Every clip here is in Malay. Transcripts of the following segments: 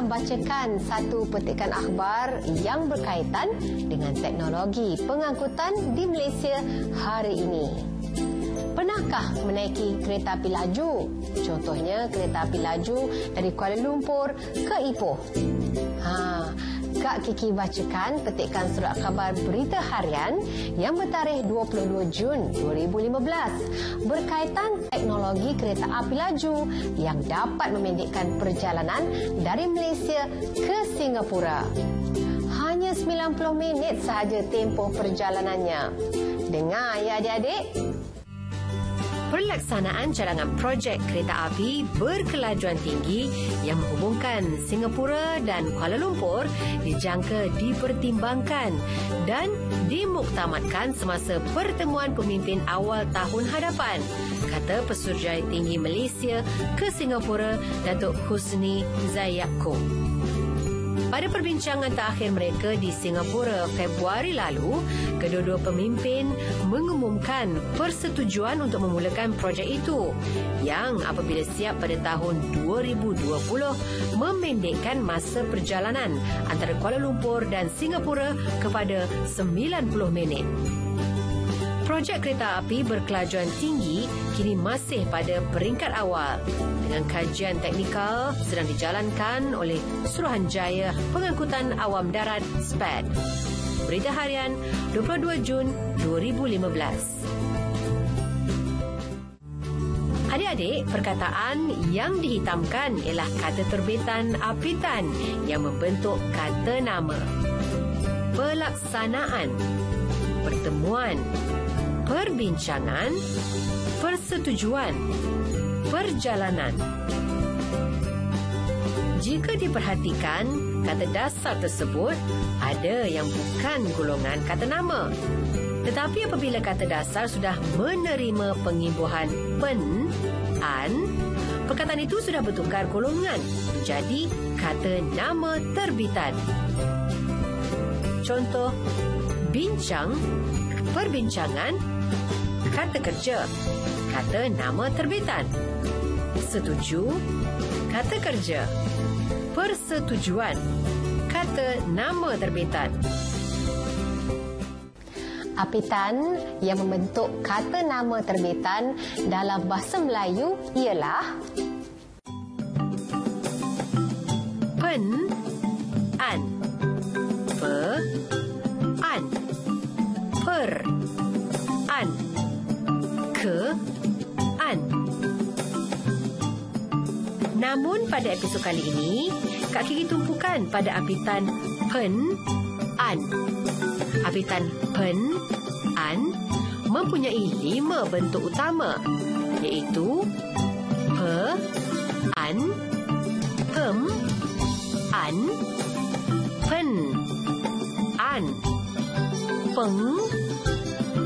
bacakan satu petikan akhbar yang berkaitan dengan teknologi pengangkutan di Malaysia hari ini. Pernahkah menaiki kereta api laju? Contohnya kereta api laju dari Kuala Lumpur ke Ipoh. Kak Kiki bacakan petikan surat khabar berita harian yang bertarikh 22 Jun 2015 berkaitan teknologi kereta api laju yang dapat memendekkan perjalanan dari Malaysia ke Singapura. Hanya 90 minit sahaja tempoh perjalanannya. Dengar ya adik-adik? Pelaksanaan cadangan projek kereta api berkelajuan tinggi yang menghubungkan Singapura dan Kuala Lumpur dijangka dipertimbangkan dan dimuktamadkan semasa pertemuan pemimpin awal tahun hadapan, kata Pesuruhjaya Tinggi Malaysia ke Singapura, Datuk Husni Zayakub. Pada perbincangan terakhir mereka di Singapura Februari lalu, kedua-dua pemimpin mengumumkan persetujuan untuk memulakan projek itu yang apabila siap pada tahun 2020 memendekkan masa perjalanan antara Kuala Lumpur dan Singapura kepada 90 minit. Projek kereta api berkelajuan tinggi kini masih pada peringkat awal dengan kajian teknikal sedang dijalankan oleh Suruhanjaya Pengangkutan Awam Darat SPAD. Berita harian 22 Jun 2015. Adik-adik, perkataan yang dihitamkan ialah kata terbitan apitan yang membentuk kata nama. Pelaksanaan, pertemuan, perbincangan, persetujuan, perjalanan. Jika diperhatikan, kata dasar tersebut ada yang bukan golongan kata nama. Tetapi apabila kata dasar sudah menerima pengimbuhan pen, an, perkataan itu sudah bertukar golongan menjadi kata nama terbitan. Contoh, bincang, perbincangan, kata kerja, kata nama terbitan. Setuju, kata kerja. Persetujuan, kata nama terbitan. Apitan yang membentuk kata nama terbitan dalam bahasa Melayu ialah pen, an, pe, an, per, an, ke, an. Namun pada episod kali ini, Kak Kiki tumpukan pada apitan pen, an. Apitan pen, an mempunyai 5 bentuk utama, iaitu pe, an, pem, an, pen, an, peng,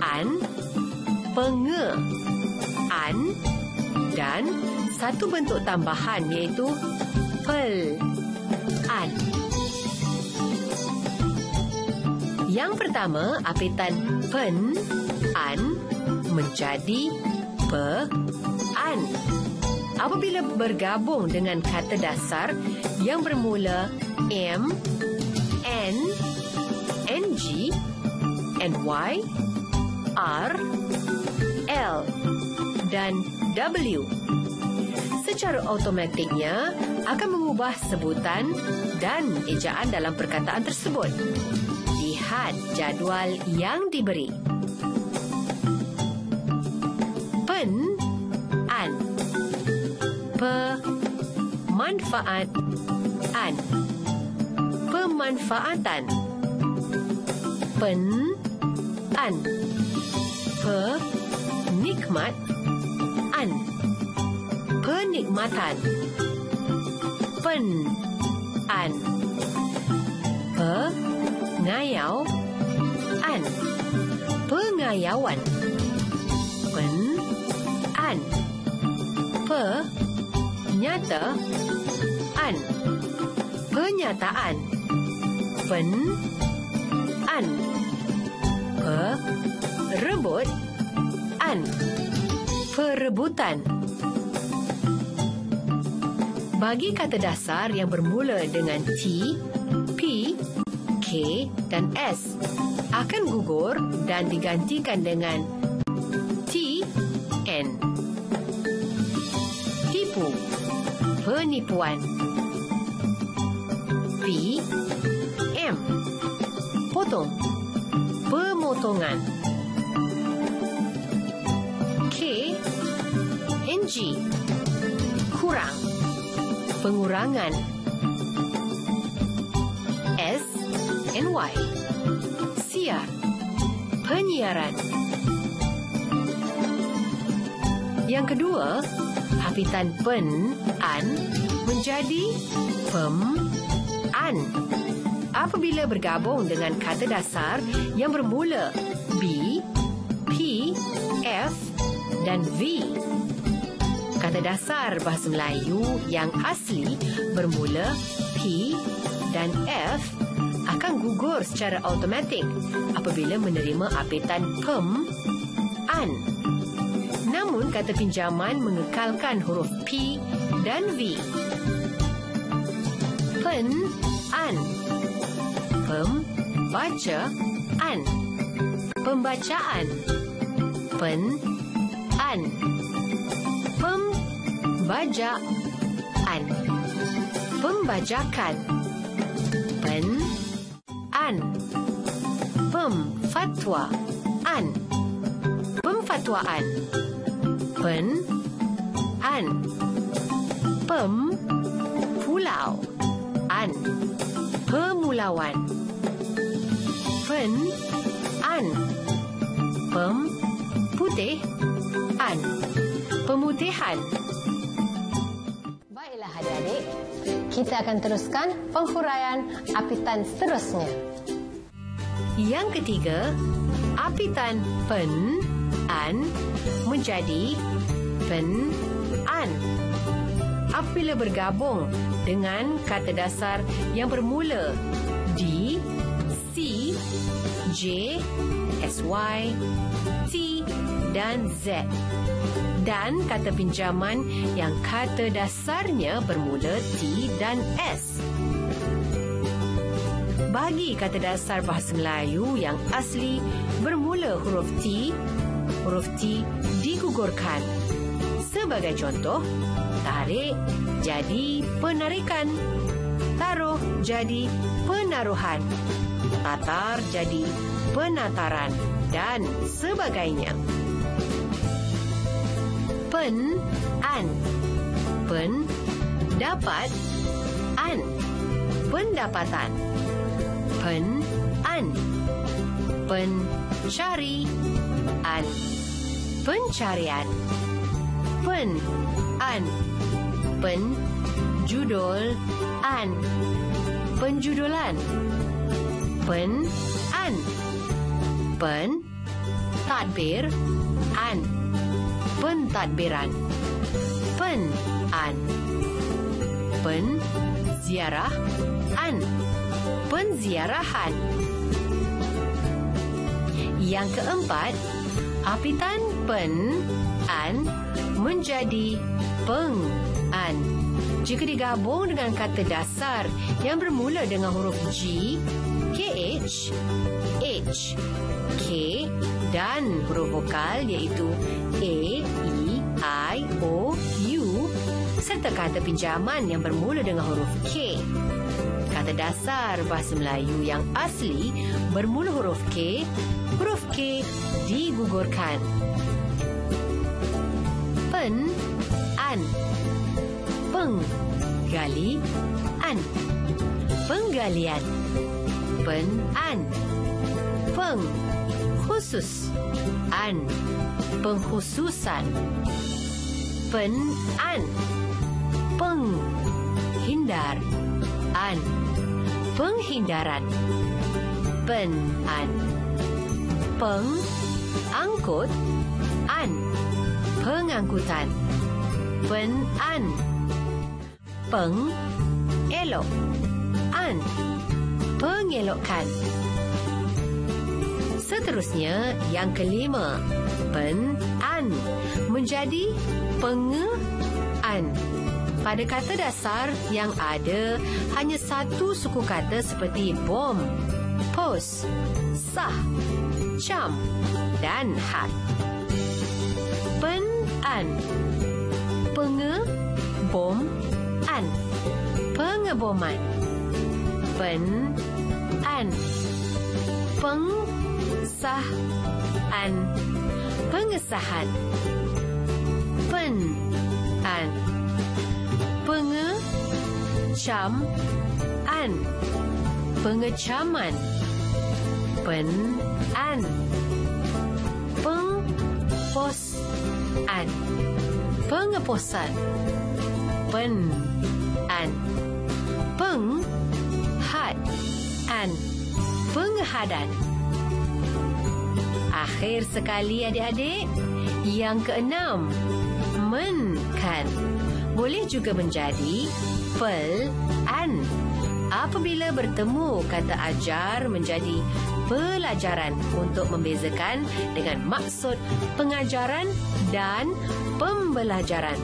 an, penge, an dan satu bentuk tambahan iaitu pel, an. Yang pertama, apitan pen, an menjadi pe, an. Apabila bergabung dengan kata dasar yang bermula m, n, ng, ny, r, l dan w, secara automatiknya akan mengubah sebutan dan ejaan dalam perkataan tersebut. Lihat jadual yang diberi. Pen, an. Pemanfaat, an. Pemanfaatan. Pen, an. Penikmat, an. Penikmatan. Pen, an. Pengayau, an. Pengayauan. Pen, an. Penyata, an. Penyataan. Pen, an. Perebut, an. Perebutan. Bagi kata dasar yang bermula dengan T, P, K dan S akan gugur dan digantikan dengan T, N. Tipu, penipuan. P, M, potong, pemotongan. K, NG, kurang, pengurangan. S, NY, siar, penyiaran. Yang kedua, hapitan pen, an menjadi pem, an. Apabila bergabung dengan kata dasar yang bermula B, P, F dan V. Kata dasar bahasa Melayu yang asli bermula P dan F akan gugur secara automatik apabila menerima hapitan pem, an. Namun, kata pinjaman mengekalkan huruf P dan V. Pen, an. Pembaca, an. Pembacaan. Pen, an. Pembajak, an. Pembajakan. Pen, an. Pemfatwa, an. Pemfatwaan. Pen, an. Pem, pulau, an. Pemulauan. Pen, an. Pem, putih, an. Pemutihan. Baiklah adik-adik, kita akan teruskan penghuraian hapitan seterusnya. Yang ketiga, hapitan pen, an menjadi pen, an. Apabila bergabung dengan kata dasar yang bermula D, C, J, SY, T dan Z. Dan kata pinjaman yang kata dasarnya bermula T dan S. Bagi kata dasar bahasa Melayu yang asli bermula huruf T digugurkan. Sebagai contoh, tarik jadi penarikan, taruh jadi penaruhan, tatar jadi penataran dan sebagainya. Pen, an. Pen, dapat, an. Pendapatan. Pen, an. Pen, cari, an. Pencarian. Pen, an. Pen, judul, an. Penjudulan. Pen, an. Pen, tadbir, an. Pentadbiran. Pen, an. Pen, ziarah, an. Penziarahan. Yang keempat, hapitan pen, an menjadi peng, an. Jika digabung dengan kata dasar yang bermula dengan huruf G, KH, H, K dan huruf vokal iaitu A, E, I, O, U serta kata pinjaman yang bermula dengan huruf K. Kata dasar bahasa Melayu yang asli bermula huruf K digugurkan. Pen, an. Peng, gali, an. Penggalian. Pen, an. Peng, khusus, an. Pengkhususan. Pen, an. Peng, hindar, an. Penghindaran. Pen, an. Peng, angkut, an. Pengangkutan. Pen, an. Peng, elok, an. Pengelokkan. Seterusnya, yang kelima, pen, an menjadi penge, an. Pada kata dasar yang ada hanya satu suku kata seperti bom, pos, sah, cam dan hat. Pen, an. Penge, bom, an. Pengeboman. Pen, an. Peng, sah, an. Pengesahan. Pen, an. Penge, cam, an. Pengecaman. Pen, an. Peng, pos, an. Pengeposan. Pen, an. Peng, had, an. Pengehadan. Akhir sekali adik-adik, yang keenam, men-kan. Boleh juga menjadi pel-an. Apabila bertemu kata ajar menjadi pelajaran untuk membezakan dengan maksud pengajaran dan pembelajaran.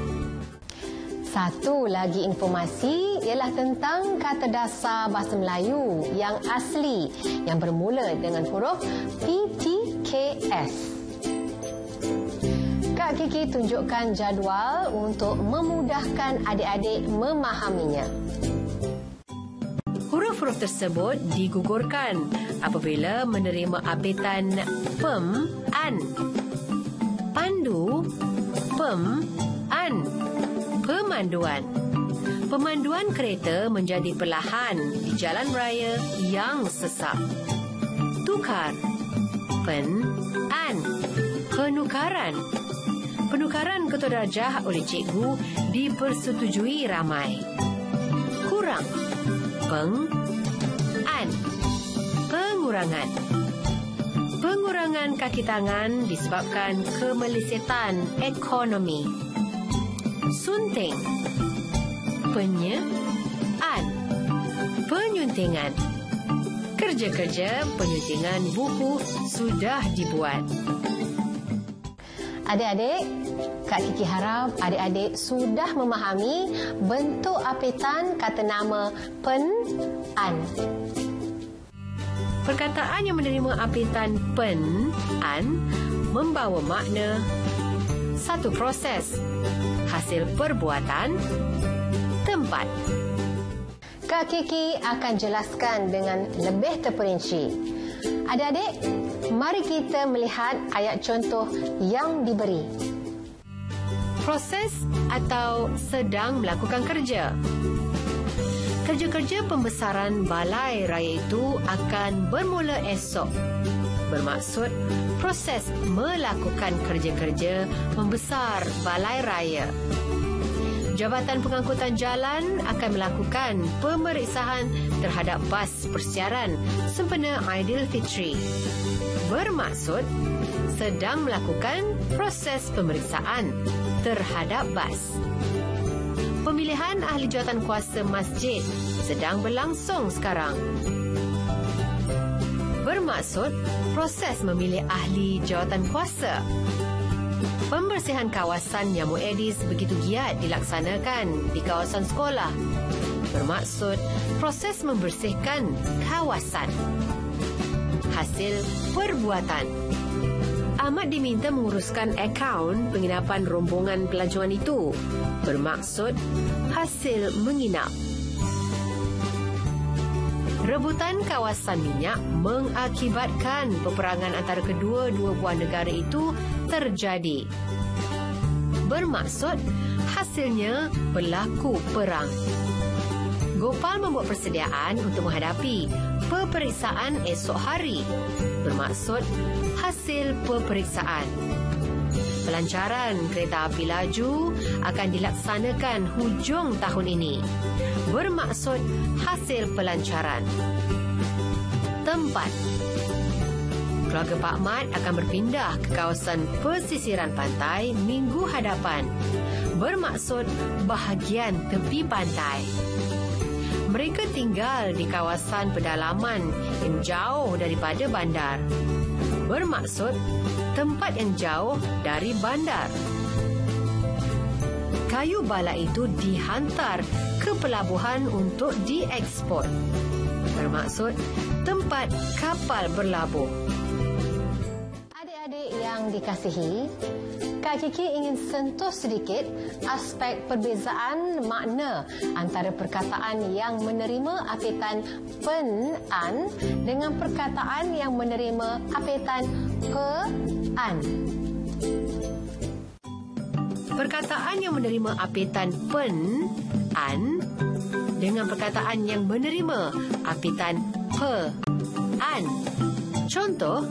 Satu lagi informasi ialah tentang kata dasar bahasa Melayu yang asli yang bermula dengan huruf PTKS. Kak Kiki tunjukkan jadual untuk memudahkan adik-adik memahaminya. Huruf-huruf tersebut digugurkan apabila menerima apitan pem, an. Pandu, pem, an. Pemanduan. Pemanduan kereta menjadi perlahan di jalan raya yang sesak. Tukar, pen, an. Penukaran. Penukaran ketua darjah oleh cikgu dipersetujui ramai. Kurang, peng, an. Pengurangan. Pengurangan kaki tangan disebabkan kemelesetan ekonomi. Sunting, penye, an. Penyuntingan. Kerja-kerja penyuntingan buku sudah dibuat. Adik-adik, Kak Kiki harap adik-adik sudah memahami bentuk apitan kata nama pen, an. Perkataan yang menerima apitan pen, an membawa makna satu proses, hasil perbuatan, tempat. Kak Kiki akan jelaskan dengan lebih terperinci. Adik-adik, mari kita melihat ayat contoh yang diberi. Proses atau sedang melakukan kerja. Kerja-kerja pembesaran balai raya itu akan bermula esok. Bermaksud, proses melakukan kerja-kerja membesar balai raya. Jabatan Pengangkutan Jalan akan melakukan pemeriksaan terhadap bas persiaran sempena Aidilfitri. Bermaksud, sedang melakukan proses pemeriksaan terhadap bas. Pemilihan ahli jawatankuasa masjid sedang berlangsung sekarang. Bermaksud, proses memilih ahli jawatankuasa. Pembersihan kawasan nyamuk Aedes begitu giat dilaksanakan di kawasan sekolah. Bermaksud, proses membersihkan kawasan. Hasil perbuatan. Ahmad diminta menguruskan akaun penginapan rombongan pelancongan itu. Bermaksud, hasil menginap. Rebutan kawasan minyak mengakibatkan peperangan antara kedua-dua buah negara itu terjadi. Bermaksud, hasilnya berlaku perang. Gopal membuat persediaan untuk menghadapi peperiksaan esok hari. Bermaksud, hasil peperiksaan. Pelancaran kereta api laju akan dilaksanakan hujung tahun ini. Bermaksud, hasil pelancaran. Tempat. Keluarga Pak Mat akan berpindah ke kawasan pesisiran pantai minggu hadapan. Bermaksud, bahagian tepi pantai. Mereka tinggal di kawasan pedalaman yang jauh daripada bandar. Bermaksud, tempat yang jauh dari bandar. kayu balak itu dihantar ke pelabuhan untuk diekspor. Bermaksud tempat kapal berlabuh. Adik-adik yang dikasihi, Kak Kiki ingin sentuh sedikit aspek perbezaan makna antara perkataan yang menerima apitan pen-an dengan perkataan yang menerima apitan pe-an. Perkataan yang menerima apitan pen-an dengan perkataan yang menerima apitan pe-an. Contoh,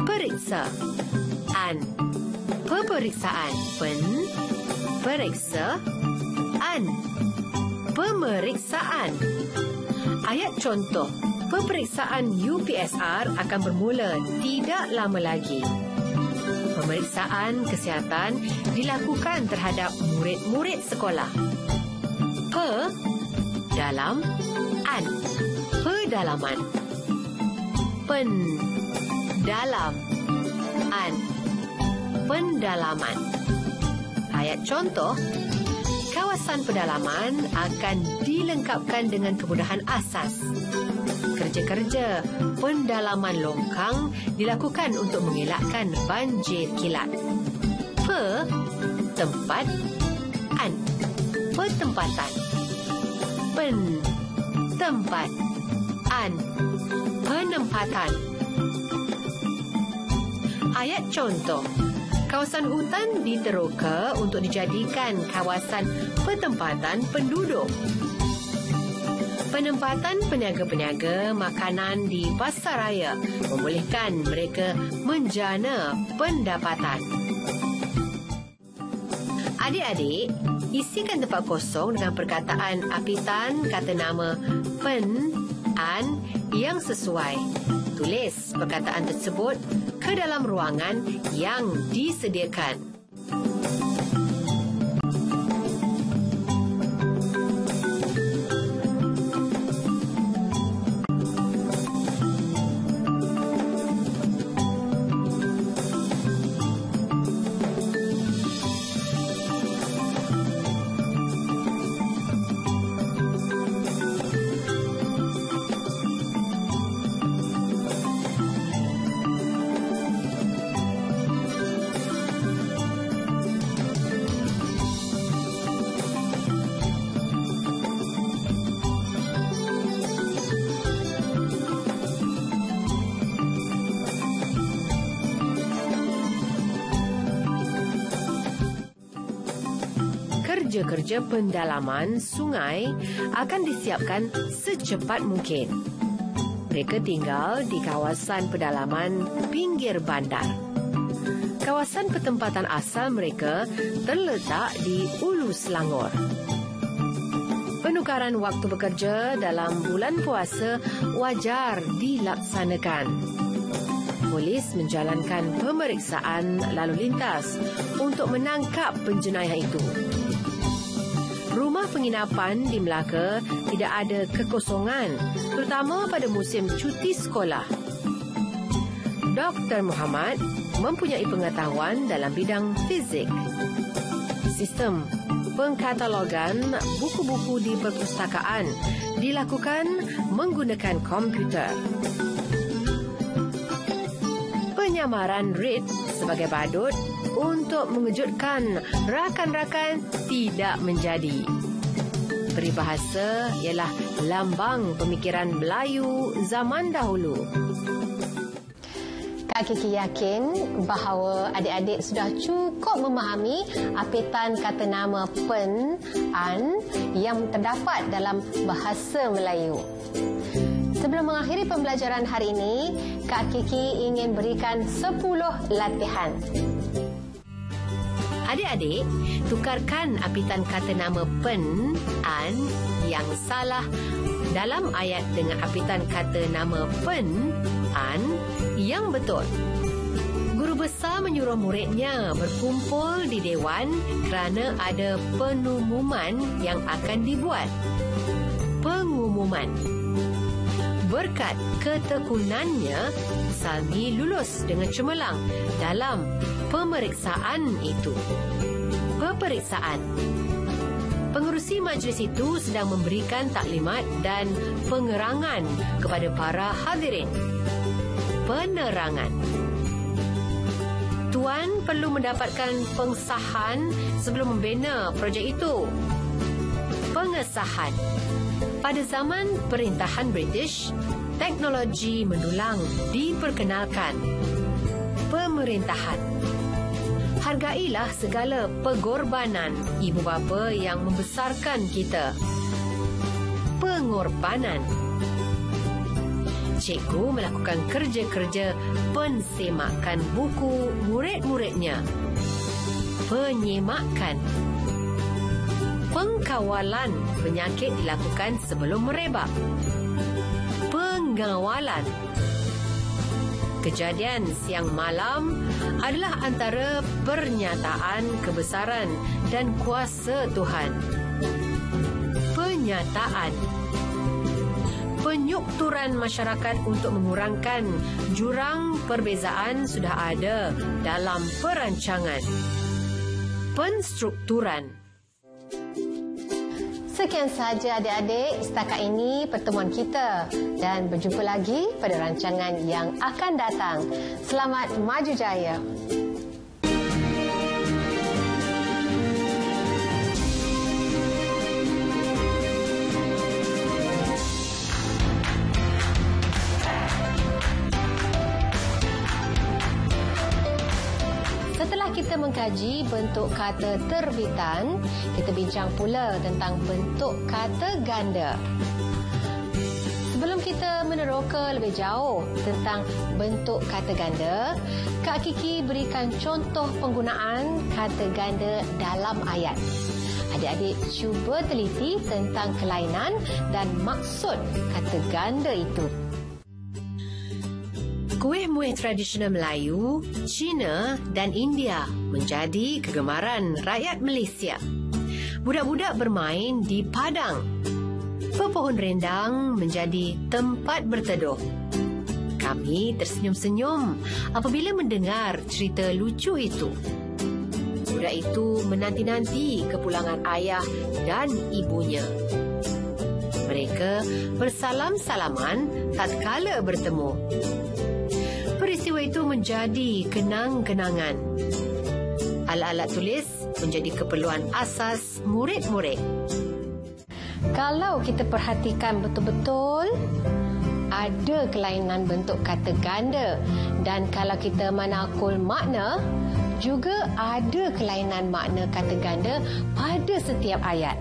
periksa, an, peperiksaan, periksa, an, pemeriksaan. Ayat contoh, peperiksaan UPSR akan bermula tidak lama lagi. Pemeriksaan kesihatan dilakukan terhadap murid-murid sekolah. Dalam, an, pedalaman. Dalam, an, pendalaman. Ayat contoh, kawasan pedalaman akan dilengkapkan dengan kemudahan asas. Kerja-kerja pendalaman longkang dilakukan untuk mengelakkan banjir kilat. Tempat, an, pertempatan. Tempat, an, penempatan. Ayat contoh, kawasan hutan diteroka untuk dijadikan kawasan pertempatan penduduk. Penempatan peniaga-peniaga makanan di pasaraya membolehkan mereka menjana pendapatan. Adik-adik, isikan tempat kosong dengan perkataan apitan kata nama pen-an yang sesuai. Tulis perkataan tersebut ke dalam ruangan yang disediakan. Kerja-kerja pendalaman sungai akan disiapkan secepat mungkin. Mereka tinggal di kawasan pedalaman pinggir bandar. Kawasan pertempatan asal mereka terletak di Ulu Selangor. Penukaran waktu bekerja dalam bulan puasa wajar dilaksanakan. Polis menjalankan pemeriksaan lalu lintas untuk menangkap penjenayah itu. Rumah penginapan di Melaka tidak ada kekosongan, terutama pada musim cuti sekolah. Dr. Muhammad mempunyai pengetahuan dalam bidang fizik. Sistem pengkatalogan buku-buku di perpustakaan dilakukan menggunakan komputer. Penyamaran Reed sebagai badut untuk mengejutkan rakan-rakan tidak menjadi. Peribahasa ialah lambang pemikiran Melayu zaman dahulu. Kak Kiki yakin bahawa adik-adik sudah cukup memahami apitan kata nama pen-an yang terdapat dalam bahasa Melayu. Sebelum mengakhiri pembelajaran hari ini, Kak Kiki ingin berikan 10 latihan. Adik-adik, tukarkan apitan kata nama pen-an yang salah dalam ayat dengan apitan kata nama pen-an yang betul. Guru besar menyuruh muridnya berkumpul di dewan kerana ada pengumuman yang akan dibuat. Pengumuman. Berkat ketekunannya, Salmi lulus dengan cemerlang dalam pemeriksaan itu. Peperiksaan. Pengerusi majlis itu sedang memberikan taklimat dan pengerangan kepada para hadirin. Penerangan. Tuan perlu mendapatkan pengsahan sebelum membina projek itu. Pengesahan. Pada zaman Perintahan British, teknologi mendulang diperkenalkan. Pemerintahan. Hargailah segala pengorbanan ibu bapa yang membesarkan kita. Pengorbanan. Cikgu melakukan kerja-kerja pensemakan buku murid-muridnya. Penyemakan. Pengkawalan penyakit dilakukan sebelum merebak. Pengawalan. Kejadian siang malam adalah antara pernyataan kebesaran dan kuasa Tuhan. Penyataan. Penyukturan masyarakat untuk mengurangkan jurang perbezaan sudah ada dalam perancangan. Penstrukturan. Sekian sahaja adik-adik setakat ini pertemuan kita dan berjumpa lagi pada rancangan yang akan datang. Selamat maju jaya. Kita mengkaji bentuk kata terbitan, kita bincang pula tentang bentuk kata ganda. Sebelum kita meneroka lebih jauh tentang bentuk kata ganda, Kak Kiki berikan contoh penggunaan kata ganda dalam ayat. Adik-adik cuba teliti tentang kelainan dan maksud kata ganda itu. Kuih-muih tradisional Melayu, Cina dan India menjadi kegemaran rakyat Malaysia. Budak-budak bermain di padang. Pepohon rendang menjadi tempat berteduh. Kami tersenyum-senyum apabila mendengar cerita lucu itu. Budak itu menanti-nanti kepulangan ayah dan ibunya. Mereka bersalam-salaman tatkala bertemu. Peristiwa itu menjadi kenang-kenangan. Alat-alat tulis menjadi keperluan asas murid-murid. Kalau kita perhatikan betul-betul, ada kelainan bentuk kata ganda. Dan kalau kita menakul makna, juga ada kelainan makna kata ganda pada setiap ayat.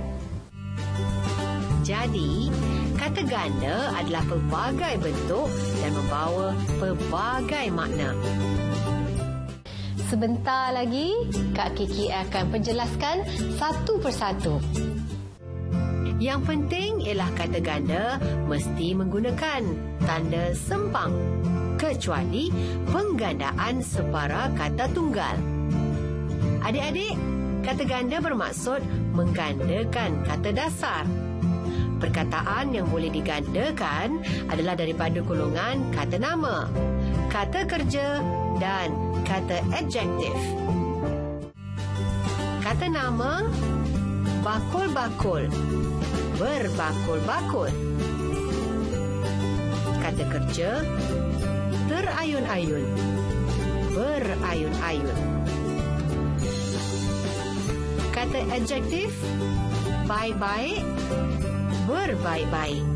Jadi, kata ganda adalah pelbagai bentuk dan membawa pelbagai makna. Sebentar lagi, Kak Kiki akan penjelaskan satu persatu. Yang penting ialah kata ganda mesti menggunakan tanda sempang, kecuali penggandaan separa kata tunggal. Adik-adik, kata ganda bermaksud menggandakan kata dasar. Perkataan yang boleh digandakan adalah daripada golongan kata nama, kata kerja dan kata adjektif. Kata nama, bakul-bakul, berbakul-bakul. Kata kerja, terayun-ayun, berayun-ayun. Kata adjektif, baik-baik, berbaik-baik.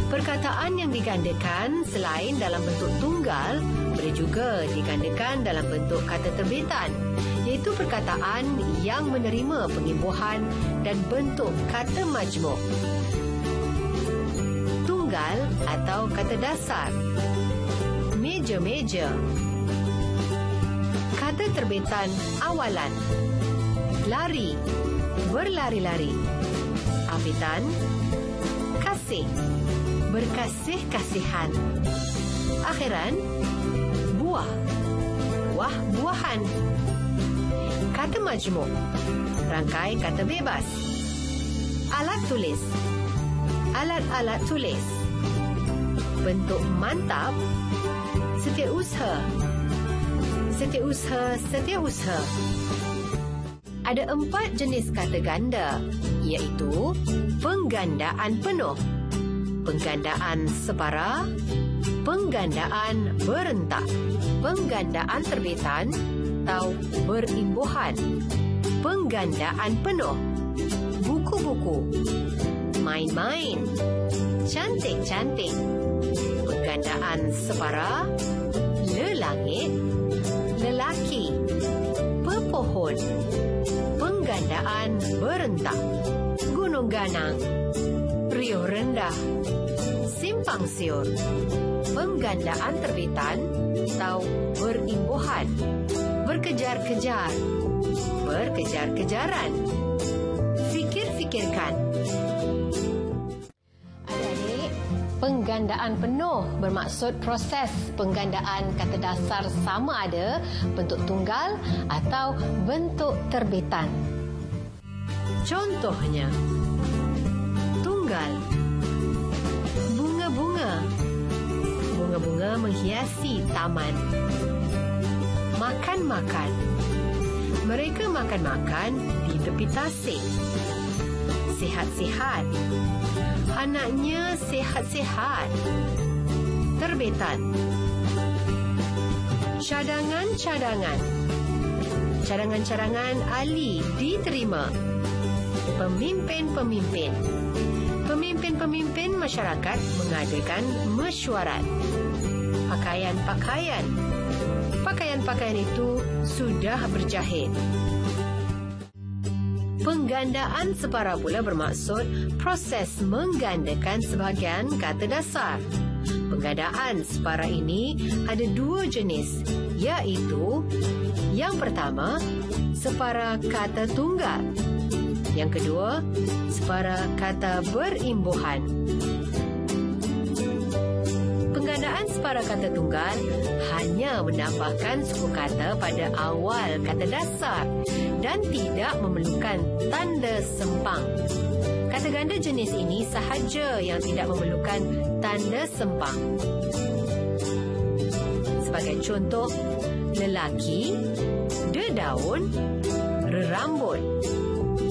Perkataan yang digandakan selain dalam bentuk tunggal boleh juga digandakan dalam bentuk kata terbitan, iaitu perkataan yang menerima pengimbuhan dan bentuk kata majmuk. Tunggal atau kata dasar. Meja-meja. Kata terbitan awalan. Lari, berlari-lari. Afitan, kasih, berkasih-kasihan. Akhiran, buah, buah-buahan. Kata majmuk, rangkai kata bebas. Alat tulis, alat-alat tulis. Bentuk mantap, setiausaha, setiausaha, setiausaha. Ada 4 jenis kata ganda, iaitu penggandaan penuh, penggandaan separa, penggandaan berentak, penggandaan terbitan atau berimbuhan, penggandaan penuh, buku-buku, main-main, cantik-cantik, penggandaan separa, lelangit, lelaki, pepohon, penggandaan berentak, gunung ganang, riuh rendah, simpang siur, penggandaan terbitan atau berimbuhan, berkejar-kejar, berkejar-kejaran, fikir-fikirkan. Adik-adik, penggandaan penuh bermaksud proses penggandaan kata dasar sama ada bentuk tunggal atau bentuk terbitan. Contohnya, tunggal, bunga-bunga. Bunga-bunga menghiasi taman. Makan-makan. Mereka makan-makan di tepi tasik. Sihat-sihat. Anaknya sihat-sihat. Terbitan. Cadangan-cadangan. Cadangan-cadangan ahli diterima. Pemimpin-pemimpin. Pemimpin-pemimpin masyarakat mengadakan mesyuarat. Pakaian-pakaian. Pakaian-pakaian itu sudah berjahit. Penggandaan separa pula bermaksud proses menggandakan sebahagian kata dasar. Penggandaan separa ini ada 2 jenis, iaitu yang pertama, separa kata tunggal. Yang kedua, separa kata berimbuhan. Penggandaan separa kata tunggal hanya menambahkan suku kata pada awal kata dasar dan tidak memerlukan tanda sempang. Kata ganda jenis ini sahaja yang tidak memerlukan tanda sempang. Sebagai contoh, lelaki, dedaun, rerambut,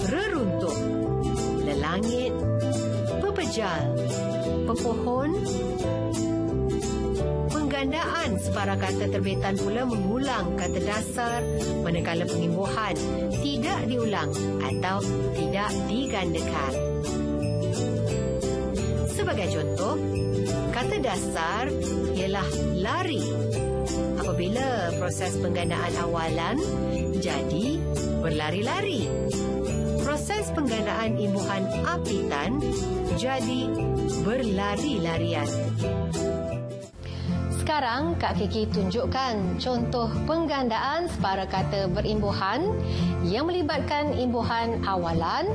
reruntuk, lelangit, pepejal, pepohon. Penggandaan separa kata terbitan pula mengulang kata dasar manakala pengimbuhan tidak diulang atau tidak digandakan. Sebagai contoh, kata dasar ialah lari. Apabila proses penggandaan awalan jadi berlari-lari. Proses penggandaan imbuhan apitan jadi berlari-larian. Sekarang Kak Kiki tunjukkan contoh penggandaan separa kata berimbuhan yang melibatkan imbuhan awalan,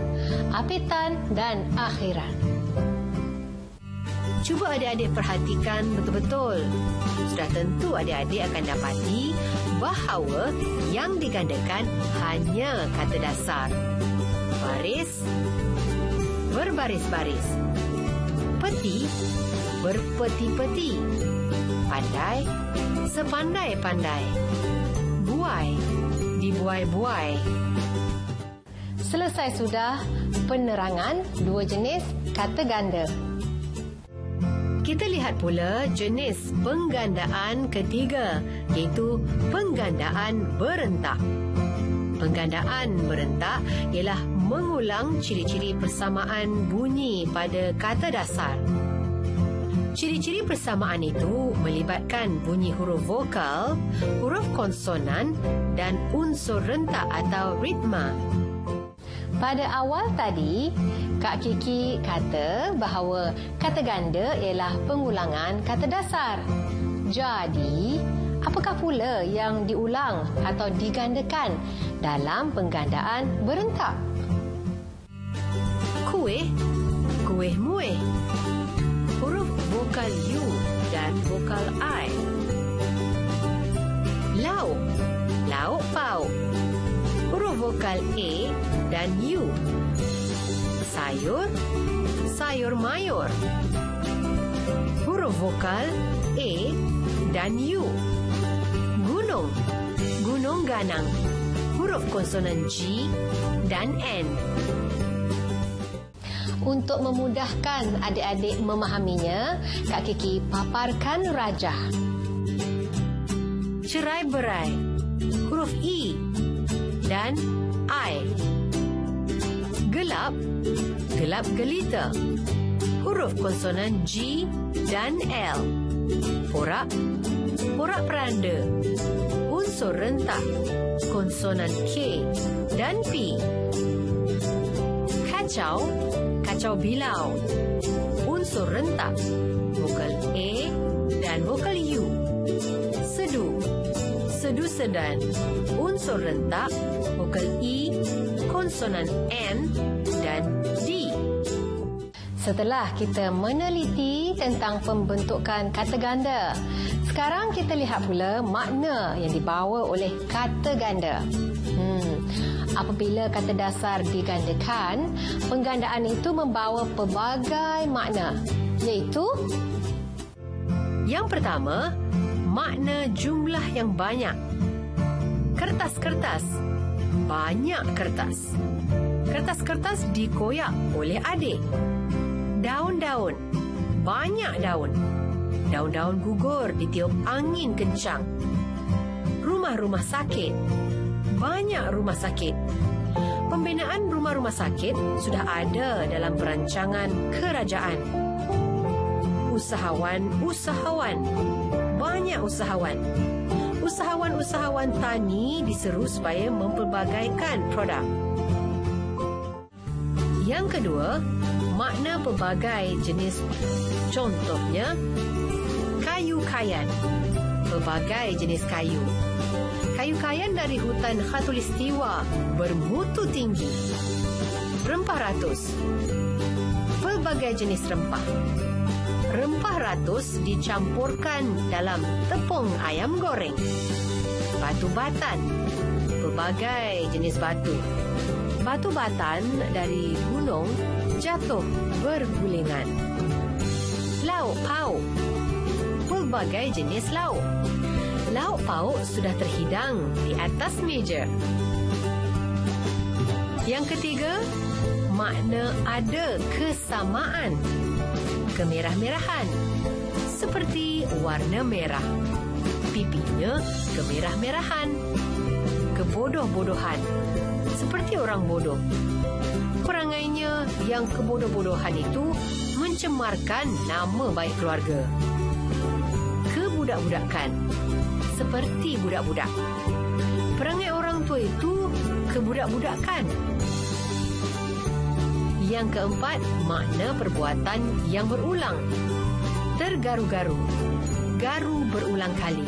apitan dan akhiran. Cuba adik-adik perhatikan betul-betul. Sudah tentu adik-adik akan dapati bahawa yang digandakan hanya kata dasar. Baris, berbaris-baris. Peti, berpeti-peti. Pandai, sepandai-pandai. Buai, dibuai-buai. Selesai sudah penerangan 2 jenis kata ganda. Kita lihat pula jenis penggandaan ketiga, iaitu penggandaan berentak. Penggandaan berentak ialah mengulang ciri-ciri persamaan bunyi pada kata dasar. Ciri-ciri persamaan itu melibatkan bunyi huruf vokal, huruf konsonan dan unsur rentak atau ritma. Pada awal tadi, Kak Kiki kata bahawa kata ganda ialah pengulangan kata dasar. Jadi, apakah pula yang diulang atau digandakan dalam penggandaan berentak? Kuih, kuih muih. Huruf vokal U dan vokal I. Lauk, lauk pauk. Huruf vokal A dan U. Sayur, sayur mayur. Huruf vokal A dan U. Gunung, gunung ganang. Huruf huruf konsonan G dan N. Untuk memudahkan adik-adik memahaminya, Kak Kiki paparkan rajah. Cerai-berai, huruf E dan I. Gelap, gelap gelita, huruf konsonan G dan L. Porak, porak peranda, unsur rentak, konsonan K dan P. Kacau, kacau bilau, unsur rentak, vokal A dan vokal U. Sedu, sedu sedan, unsur rentak, vokal E, konsonan N dan D. Setelah kita meneliti tentang pembentukan kata ganda, sekarang kita lihat pula makna yang dibawa oleh kata ganda. Apabila kata dasar digandakan, penggandaan itu membawa pelbagai makna, iaitu yang pertama, makna jumlah yang banyak. Kertas-kertas, banyak kertas. Kertas-kertas dikoyak oleh adik. Daun-daun, banyak daun. Daun-daun gugur ditiup angin kencang. Rumah-rumah sakit, banyak rumah sakit. Pembinaan rumah-rumah sakit sudah ada dalam perancangan kerajaan. Usahawan-usahawan, banyak usahawan. Usahawan-usahawan tani diseru supaya mempelbagaikan produk. Yang kedua, makna pelbagai jenis. Contohnya, kayu-kayan, pelbagai jenis kayu. Kayu-kayan dari hutan khatulistiwa bermutu tinggi. Rempah ratus, pelbagai jenis rempah. Rempah ratus dicampurkan dalam tepung ayam goreng. Batu batan, pelbagai jenis batu. Batu batan dari gunung jatuh bergulingan. Lauk pauk, pelbagai jenis lauk. Lauk pauk sudah terhidang di atas meja. Yang ketiga, makna ada kesamaan. Kemerah-merahan, seperti warna merah. Pipinya kemerah-merahan. Kebodoh-bodohan, seperti orang bodoh. Perangainya yang kebodoh-bodohan itu mencemarkan nama baik keluarga. Kebudak-budakan, seperti budak-budak. Perangai orang tua itu kebudak-budakan. Yang keempat, makna perbuatan yang berulang. Tergaru-garu, garu berulang kali.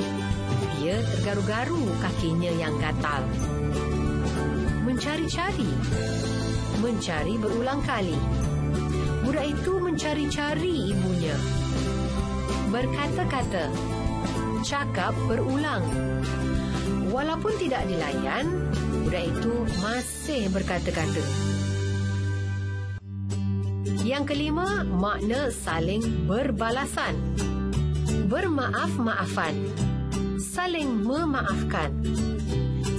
Dia tergaru-garu kakinya yang gatal. Mencari-cari, mencari berulang kali. Budak itu mencari-cari ibunya. Berkata-kata, cakap berulang. Walaupun tidak dilayan, budak itu masih berkata-kata. Yang kelima, makna saling berbalasan. Bermaaf-maafan, saling memaafkan.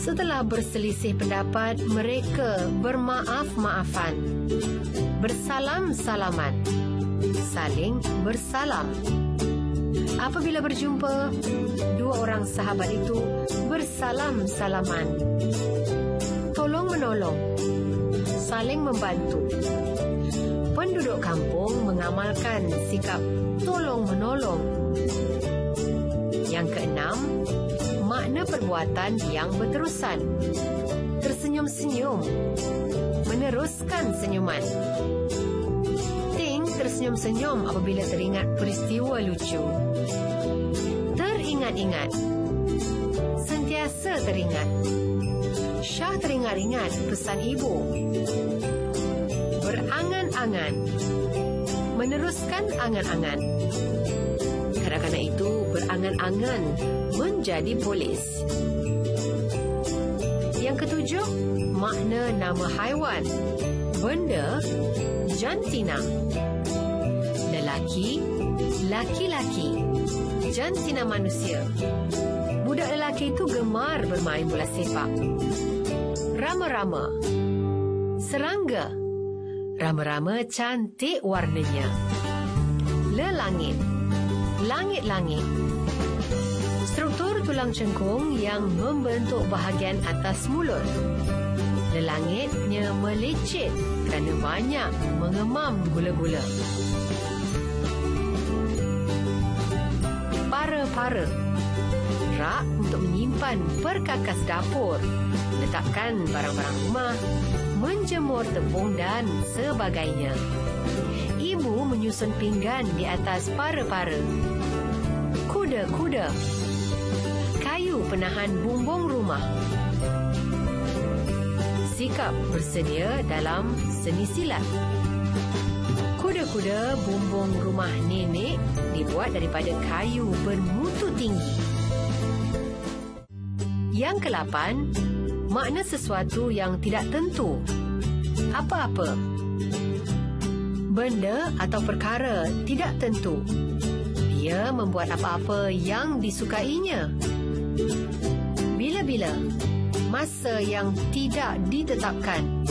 Setelah berselisih pendapat, mereka bermaaf-maafan. Bersalam-salaman, saling bersalam. Apabila berjumpa, dua orang sahabat itu bersalam-salaman. Tolong-menolong, saling membantu. Penduduk kampung mengamalkan sikap tolong-menolong. Yang keenam, makna perbuatan yang berterusan. Tersenyum-senyum, meneruskan senyuman. Ting tersenyum-senyum apabila teringat peristiwa lucu. Teringat-ingat, sentiasa teringat. Syah teringat-ingat pesan ibu. Berangan-angan, meneruskan angan-angan. Kanak-kanak itu berangan-angan menjadi polis. Yang ketujuh, makna nama haiwan. Benda, jantina. Lelaki, laki-laki. Jantina manusia. Budak lelaki itu gemar bermain bola sepak. Rama-rama. Serangga. Rama-rama cantik warnanya. Lelangit. Langit-langit. Struktur tulang cengkung yang membentuk bahagian atas mulut. Lelangitnya melecet kerana banyak mengemam gula-gula. Para-para. Rak untuk menyimpan perkakas dapur, letakkan barang-barang rumah, menjemur tepung dan sebagainya. Ibu menyusun pinggan di atas para-para. Kuda-kuda. Kayu penahan bumbung rumah. Sikap bersedia dalam seni silat. Kuda-kuda bumbung rumah nenek dibuat daripada kayu bermutu tinggi. Yang ke-8, makna sesuatu yang tidak tentu. Apa-apa. Benda atau perkara tidak tentu. Dia membuat apa-apa yang disukainya. Bila-bila. Masa yang tidak ditetapkan.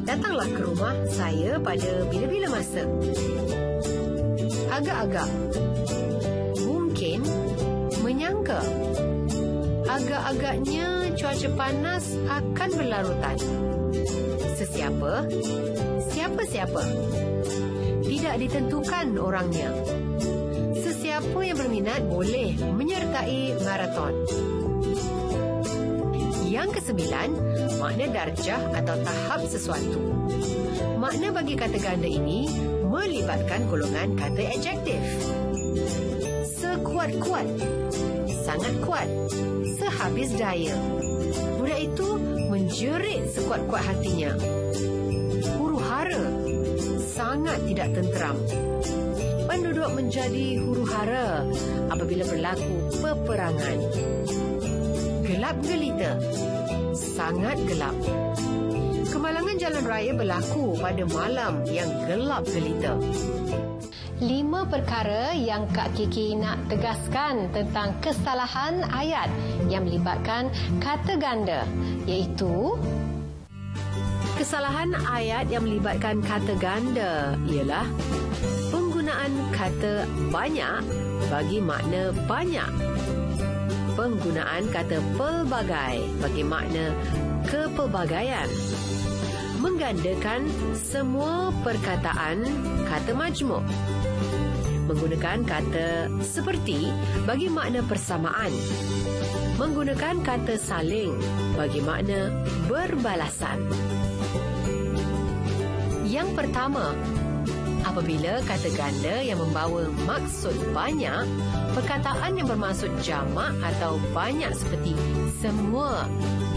Datanglah ke rumah saya pada bila-bila masa. Agak-agak. Mungkin. Menyangka. Agak-agaknya cuaca panas akan berlarutan. Sesiapa? Siapa-siapa? Tidak ditentukan orangnya. Sesiapa yang berminat boleh menyertai maraton. Yang ke-9, makna darjah atau tahap sesuatu. Makna bagi kata ganda ini melibatkan golongan kata adjektif. Sekuat-kuat. Sangat kuat. Sehabis daya. Budak itu menjerit sekuat-kuat hatinya. Huru-hara. Sangat tidak tenteram. Penduduk menjadi huru-hara apabila berlaku peperangan. Gelap gelita. Sangat gelap. Kemalangan jalan raya berlaku pada malam yang gelap gelita. 5 perkara yang Kak Kiki nak tegaskan tentang kesalahan ayat yang melibatkan kata ganda, iaitu kesalahan ayat yang melibatkan kata ganda ialah penggunaan kata banyak bagi makna banyak. Penggunaan kata pelbagai bagi makna kepelbagaian. Menggandakan semua perkataan kata majmuk. Menggunakan kata seperti bagi makna persamaan. Menggunakan kata saling bagi makna berbalasan. Yang pertama, apabila kata ganda yang membawa maksud banyak, perkataan yang bermaksud jamak atau banyak seperti semua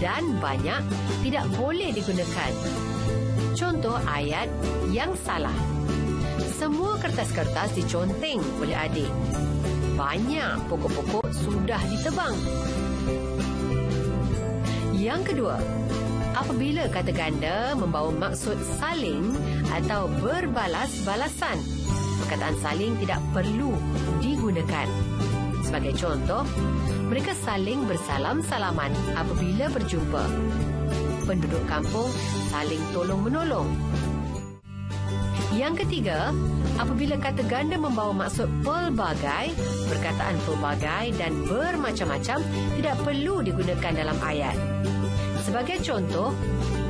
dan banyak tidak boleh digunakan. Contoh ayat yang salah. Semua kertas-kertas diconteng oleh adik. Banyak pokok-pokok sudah ditebang. Yang kedua, apabila kata ganda membawa maksud saling atau berbalas-balasan, perkataan saling tidak perlu digunakan. Sebagai contoh, mereka saling bersalam-salaman apabila berjumpa. Penduduk kampung saling tolong-menolong. Yang ketiga, apabila kata ganda membawa maksud pelbagai, perkataan pelbagai dan bermacam-macam tidak perlu digunakan dalam ayat. Sebagai contoh,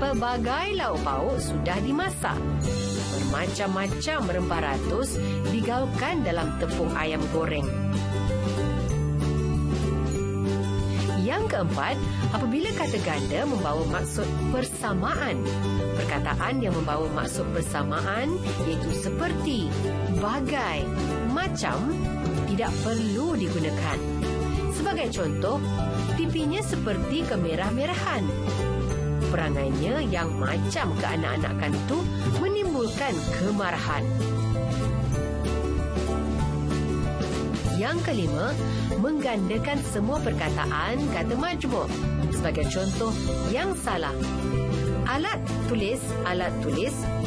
pelbagai lauk pauk sudah dimasak. Bermacam-macam rempah ratus digaulkan dalam tepung ayam goreng. Yang keempat, apabila kata ganda membawa maksud persamaan, perkataan yang membawa maksud persamaan iaitu seperti, bagai, macam tidak perlu digunakan. Sebagai contoh, pipinya seperti kemerah-merahan. Perangainya yang macam keanak-anakan itu menimbulkan kemarahan. Yang kelima, menggandakan semua perkataan kata majmuk. Sebagai contoh yang salah. Alat tulis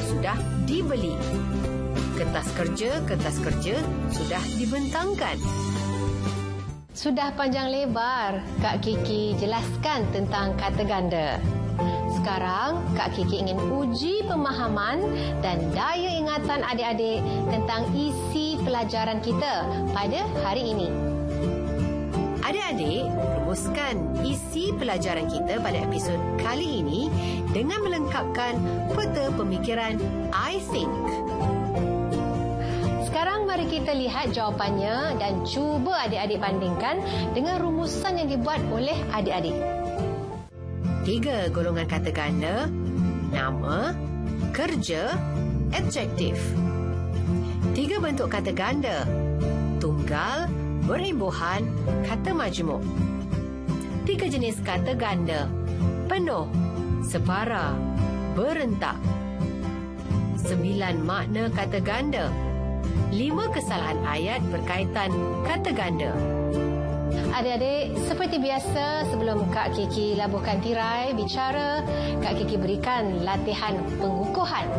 sudah dibeli. Kertas kerja sudah dibentangkan. Sudah panjang lebar Kak Kiki jelaskan tentang kata ganda. Sekarang Kak Kiki ingin uji pemahaman dan daya ingatan adik-adik tentang isi pelajaran kita pada hari ini. Adik-adik, rumuskan isi pelajaran kita pada episod kali ini dengan melengkapkan peta pemikiran I think. Sekarang mari kita lihat jawapannya dan cuba adik-adik bandingkan dengan rumusan yang dibuat oleh adik-adik. 3 golongan kata ganda: nama, kerja, adjektif. 3 bentuk kata ganda: tunggal, berimbuhan, kata majmuk. 3 jenis kata ganda: penuh, separa, berentak. 9 makna kata ganda. 5 kesalahan ayat berkaitan kata ganda. Adik-adik, seperti biasa sebelum Kak Kiki labuhkan tirai bicara, Kak Kiki berikan latihan pengukuhan.